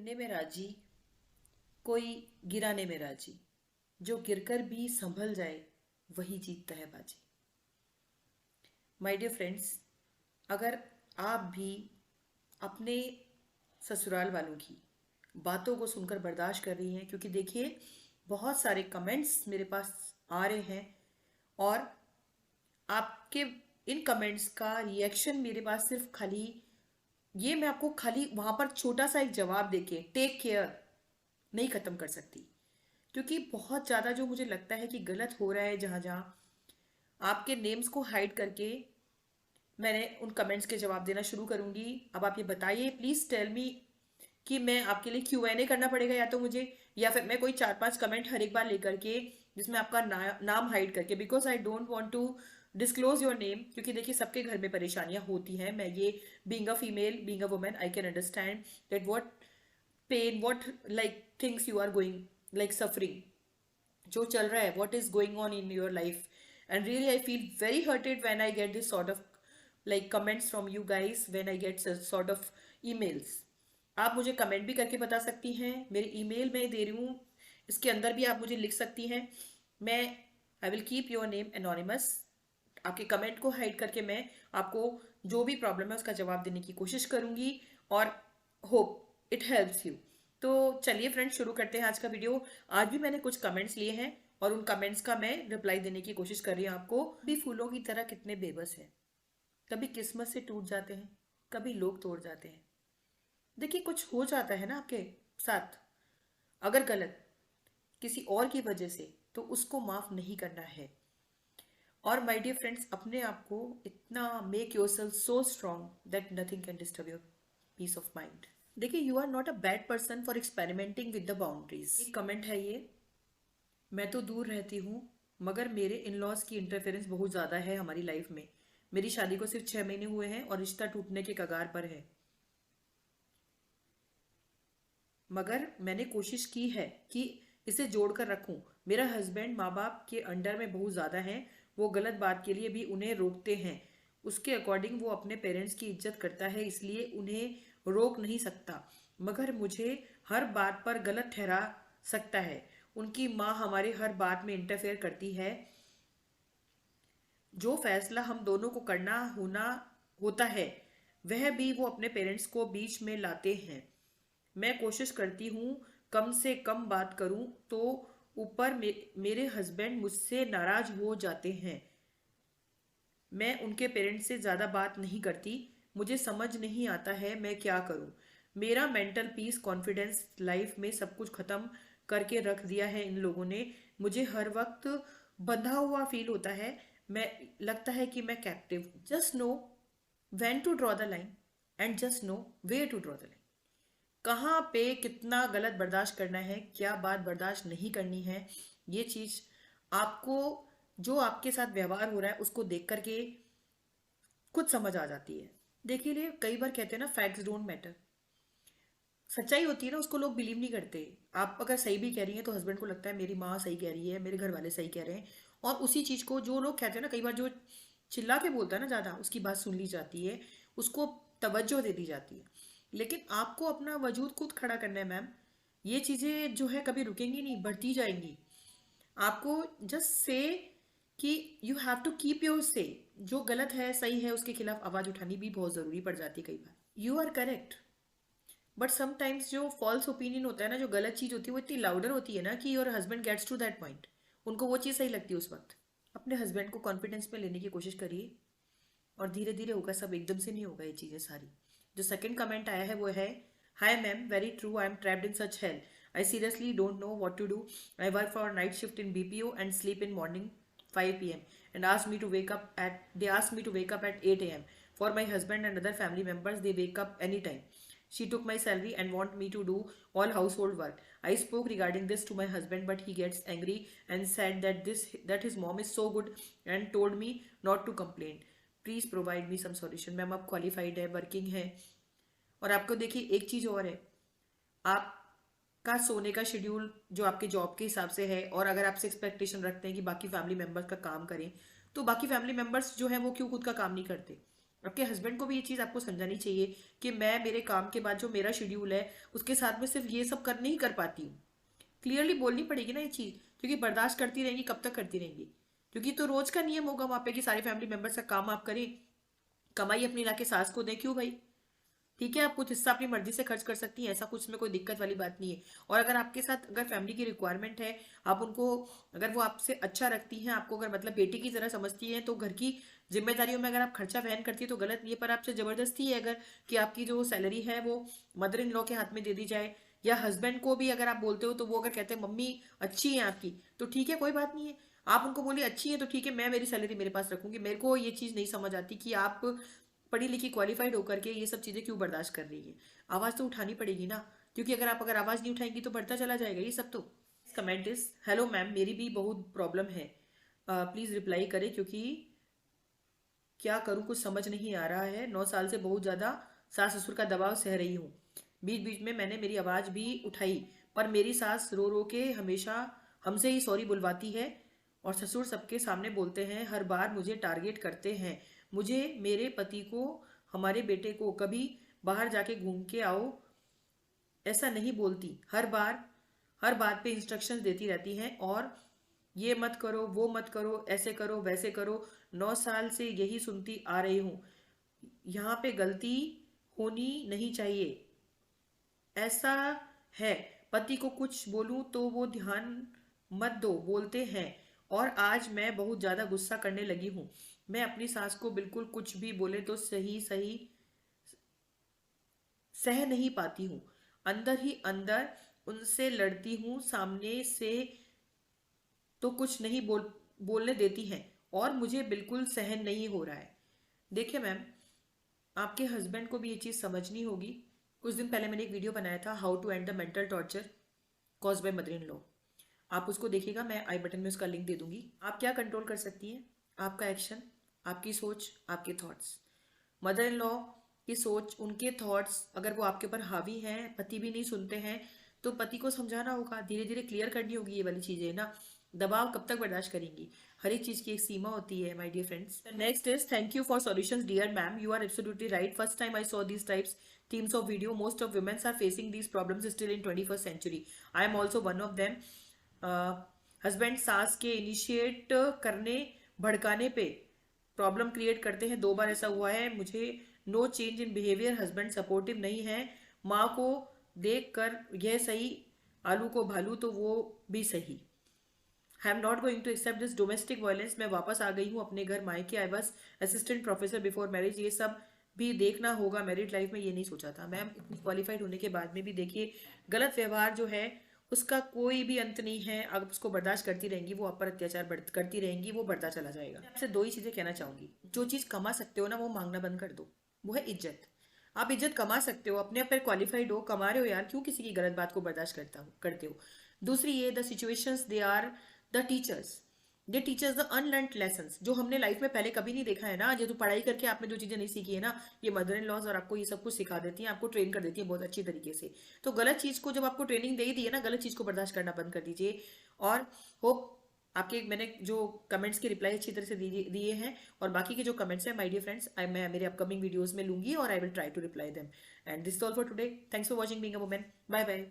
गिरने में राजी, कोई गिराने में राजी। जो गिरकर भी संभल जाए वही जीतता है बाजी। माय डियर फ्रेंड्स, अगर आप भी अपने ससुराल वालों की बातों को सुनकर बर्दाश्त कर रही हैं, क्योंकि देखिए बहुत सारे कमेंट्स मेरे पास आ रहे हैं और आपके इन कमेंट्स का रिएक्शन मेरे पास सिर्फ खाली ये मैं आपको खाली वहां पर छोटा सा एक जवाब देके टेक केयर नहीं खत्म कर सकती, क्योंकि बहुत ज़्यादा जो मुझे लगता है कि गलत हो रहा है जहाँ जहाँ आपके नेम्स को हाइड करके मैंने उन कमेंट्स के जवाब देना शुरू करूंगी। अब आप ये बताइए, प्लीज टेल मी कि मैं आपके लिए Q&A करना पड़ेगा या तो मुझे, या फिर मैं कोई 4-5 कमेंट हर एक बार लेकर के जिसमें आपका नाम हाइड करके, because I don't want to disclose your name, क्योंकि देखिए सबके घर में परेशानियां होती हैं। मैं ये being a female, being a women, I can understand that what pain, what like things you are going, like suffering जो चल रहा है, what is going on in your life. And really I feel very hurted when I get this sort of like comments from you guys, when I get such sort of emails. आप मुझे comment भी करके बता सकती हैं, मेरी email मैं दे रही हूँ, इसके अंदर भी आप मुझे लिख सकती हैं। मैं I will keep your name anonymous. आपके कमेंट को हाइड करके मैं आपको जो भी प्रॉब्लम है उसका जवाब देने की कोशिश करूंगी और होप इट हेल्प्स यू। तो चलिए फ्रेंड्स, शुरू करते हैं आज का वीडियो। आज भी मैंने कुछ कमेंट्स लिए हैं और उन कमेंट्स का मैं रिप्लाई देने की कोशिश कर रही हूँ आपको। भी फूलों की तरह कितने बेबस हैं, कभी किस्मत से टूट जाते हैं, कभी लोग तोड़ जाते हैं। देखिए कुछ हो जाता है ना आपके साथ, अगर गलत किसी और की वजह से, तो उसको माफ नहीं करना है। और माय डियर फ्रेंड्स, अपने आप को इतना make yourself so strong that nothing can disturb your peace of mind. देखिए you are not a bad person for experimenting with the boundaries. एक कमेंट है ये, मैं तो दूर रहती हूँ मगर मेरे इन लॉज की इंटरफेरेंस बहुत ज़्यादा है हमारी लाइफ में। मेरी शादी को सिर्फ 6 महीने हुए हैं और रिश्ता टूटने के कगार पर है, मगर मैंने कोशिश की है कि इसे जोड़ कर रखूं। मेरा हस्बैंड माँ बाप के अंडर में बहुत ज़्यादा है, वो गलत बात के लिए भी उन्हें रोकते हैं। उसके अकॉर्डिंग वो अपने पेरेंट्स की इज्जत करता है, इसलिए उन्हें रोक नहीं सकता, मगर मुझे हर बात पर गलत ठहरा सकता है। उनकी माँ हमारे हर बात में इंटरफेयर करती है। जो फैसला हम दोनों को करना होना होता है वह भी वो अपने पेरेंट्स को बीच में लाते हैं। मैं कोशिश करती हूँ कम से कम बात करूँ, तो ऊपर मेरे हस्बैंड मुझसे नाराज हो जाते हैं। मैं उनके पेरेंट्स से ज़्यादा बात नहीं करती। मुझे समझ नहीं आता है मैं क्या करूँ। मेरा मेंटल पीस, कॉन्फिडेंस, लाइफ में सब कुछ ख़त्म करके रख दिया है इन लोगों ने। मुझे हर वक्त बंधा हुआ फील होता है। मैं लगता है कि मैं captive. Just know when to draw the line and just know where to draw the line. कहाँ पे कितना गलत बर्दाश्त करना है, क्या बात बर्दाश्त नहीं करनी है, ये चीज आपको, जो आपके साथ व्यवहार हो रहा है उसको देख करके खुद समझ आ जाती है। देखिए लिए कई बार कहते हैं ना, फैक्ट्स डोंट मैटर। सच्चाई होती है ना, उसको लोग बिलीव नहीं करते। आप अगर सही भी कह रही हैं तो हस्बैंड को लगता है मेरी माँ सही कह रही है, मेरे घर वाले सही कह रहे हैं, और उसी चीज को जो लोग कहते हैं ना, कई बार जो चिल्ला के बोलता है ना ज्यादा, उसकी बात सुन ली जाती है, उसको तवज्जो दे दी जाती है। लेकिन आपको अपना वजूद खुद खड़ा करना है मैम। ये चीजें जो है कभी रुकेंगी नहीं, बढ़ती जाएंगी। आपको जस्ट से कि you have to keep your say. जो गलत है सही है उसके खिलाफ आवाज उठानी भी बहुत जरूरी पड़ जाती है कई बार। You are correct, but sometimes जो फॉल्स ओपिनियन होता है ना, जो गलत चीज होती है वो इतनी लाउडर होती है ना कि your husband gets to that point, उनको वो चीज सही लगती है उस वक्त। अपने हस्बैंड को कॉन्फिडेंस में लेने की कोशिश करिए और धीरे धीरे होगा, सब एकदम से नहीं होगा ये चीजें सारी। जो सेकंड कमेंट आया है वो है, hi ma'am, very true, I am trapped in such hell, I seriously don't know what to do, I work for night shift in BPO and sleep in morning 5 PM and asked me to wake up at they asked me to wake up at 8 AM. For my husband and other family members, they wake up anytime. She took my salary and want me to do all household work. I spoke regarding this to my husband, but he gets angry and said that his mom is so good and told me not to complain. Please provide me some solution. Ma'am आप qualified है, working है, और आपको देखिए एक चीज और है, आपका सोने का शेड्यूल जो आपके जॉब के हिसाब से है, और अगर आपसे एक्सपेक्टेशन रखते हैं कि बाकी फैमिली मेंबर्स का काम करें, तो बाकी फैमिली मेंबर्स जो है वो क्यों खुद का काम नहीं करते। आपके हस्बैंड को भी ये चीज़ आपको समझानी चाहिए कि मैं मेरे काम के बाद जो मेरा शेड्यूल है उसके साथ में सिर्फ ये सब कर नहीं कर पाती हूँ। क्लियरली बोलनी पड़ेगी ना ये चीज़, क्योंकि बर्दाश्त करती रहेंगी कब तक करती रहेंगी। क्योंकि तो रोज का नियम होगा वहाँ पे कि सारे फैमिली मेंबर्स का काम आप करें, कमाई अपनी लाके सास को दें, क्यों भाई? ठीक है, आप कुछ हिस्सा अपनी मर्जी से खर्च कर सकती हैं, ऐसा कुछ में कोई दिक्कत वाली बात नहीं है। और अगर आपके साथ अगर फैमिली की रिक्वायरमेंट है, आप उनको, अगर वो आपसे अच्छा रखती हैं, आपको अगर मतलब बेटी की तरह समझती हैं, तो घर की जिम्मेदारियों में अगर आप खर्चा वहन करती है तो गलत नहीं है। पर आपसे जबरदस्ती है अगर कि आपकी जो सैलरी है वो मदर इन लॉ के हाथ में दे दी जाए, या हस्बैंड को भी अगर आप बोलते हो तो वो अगर कहते हैं मम्मी अच्छी है आपकी, तो ठीक है, कोई बात नहीं है। आप उनको बोलिए अच्छी है तो ठीक है, मैं मेरी सैलरी मेरे पास रखूंगी। मेरे को ये चीज़ नहीं समझ आती कि आप पढ़ी लिखी क्वालिफाइड होकर के ये सब चीज़ें क्यों बर्दाश्त कर रही है। आवाज़ तो उठानी पड़ेगी ना, क्योंकि अगर आवाज़ नहीं उठाएंगी तो बढ़ता चला जाएगा ये सब। तो कमेंट इज, हेलो मैम, मेरी भी बहुत प्रॉब्लम है, प्लीज़ रिप्लाई करें, क्योंकि क्या करूँ कुछ समझ नहीं आ रहा है। 9 साल से बहुत ज़्यादा सास ससुर का दबाव सह रही हूँ। बीच बीच में मैंने मेरी आवाज़ भी उठाई, पर मेरी सास रो रो के हमेशा हमसे ही सॉरी बुलवाती है, और ससुर सबके सामने बोलते हैं, हर बार मुझे टारगेट करते हैं। मुझे, मेरे पति को, हमारे बेटे को कभी बाहर जाके घूम के आओ ऐसा नहीं बोलती, हर बात पे इंस्ट्रक्शंस देती रहती हैं, और ये मत करो, वो मत करो, ऐसे करो, वैसे करो। 9 साल से यही सुनती आ रही हूँ। यहाँ पे गलती होनी नहीं चाहिए, ऐसा है। पति को कुछ बोलूं तो वो ध्यान मत दो बोलते हैं, और आज मैं बहुत ज्यादा गुस्सा करने लगी हूँ। मैं अपनी सास को बिल्कुल कुछ भी बोले तो सही सही सह नहीं पाती हूँ। अंदर ही अंदर उनसे लड़ती हूँ, सामने से तो कुछ नहीं बोलने देती हैं, और मुझे बिल्कुल सहन नहीं हो रहा है। देखिए मैम, आपके हस्बैंड को भी ये चीज़ समझनी होगी। कुछ दिन पहले मैंने एक वीडियो बनाया था, how to end the mental torture caused by mother in law. आप उसको देखिएगा, मैं आई बटन में उसका लिंक दे दूंगी। आप क्या कंट्रोल कर सकती हैं? आपका एक्शन, आपकी सोच, आपके थॉट्स। मदर इन लॉ की सोच, उनके थॉट्स अगर वो आपके ऊपर हावी हैं, पति भी नहीं सुनते हैं, तो पति को समझाना होगा, धीरे धीरे क्लियर करनी होगी ये वाली चीजें ना। दबाव कब तक बर्दाश्त करेंगी? हर एक चीज की एक सीमा होती है my dear friends. Next is, thank you for solutions dear ma'am, you are absolutely right, first time I saw these types themes of video, most of women are facing these problems still in 21st century. I am also one of them. Husband सास के initiate करने, भड़काने पे problem create करते हैं। 2 बार ऐसा हुआ है मुझे। No change in behaviour, husband supportive नहीं है। माँ को देख कर यह सही, आलू को भालू तो वो भी सही। I am not going to accept this domestic violence, मैं वापस आ गई हूँ अपने घर मायके। I was assistant professor before marriage. ये सब भी देखना होगा, मैरिड लाइफ में ये नहीं सोचा था। मैम, इतनी क्वालिफाइड होने के बाद में भी देखिए, गलत व्यवहार जो है उसका कोई भी अंत नहीं है। अगर उसको बर्दाश्त करती रहेंगी, वो आप पर अत्याचार करती रहेंगी, वो बढ़ता चला जाएगा। आपसे 2 ही चीजें कहना चाहूंगी, जो चीज कमा सकते हो ना वो मांगना बंद कर दो, वो है इज्जत। आप इज्जत कमा सकते हो, अपने आप पर क्वालिफाइड हो, कमा रहे हो यार, क्यों किसी की गलत बात को बर्दाश्त करते हो। दूसरी ये, the situations they are the teachers, they teachers the unlearned lessons, जो हमने लाइफ में पहले कभी नहीं देखा है ना। जो तो पढ़ाई करके आपने जो चीजें नहीं सीखी है ना, ये मदर इन लॉज और आपको ये सब कुछ सिखा देती हैं, आपको ट्रेन कर देती है बहुत अच्छी तरीके से। तो गलत चीज को जब आपको ट्रेनिंग दे ही दी है ना, गलत चीज को बर्दाश्त करना बंद कर दीजिए। और होप आपके, मैंने जो कमेंट्स की रिप्लाई अच्छी तरह से दिए हैं, और बाकी के जो कमेंट्स हैं माय डियर फ्रेंड्स, मैं मेरे अपकमिंग वीडियोस में लूंगी, और I will try to reply them. And this is all for today. Thanks for watching being a woman. Bye bye.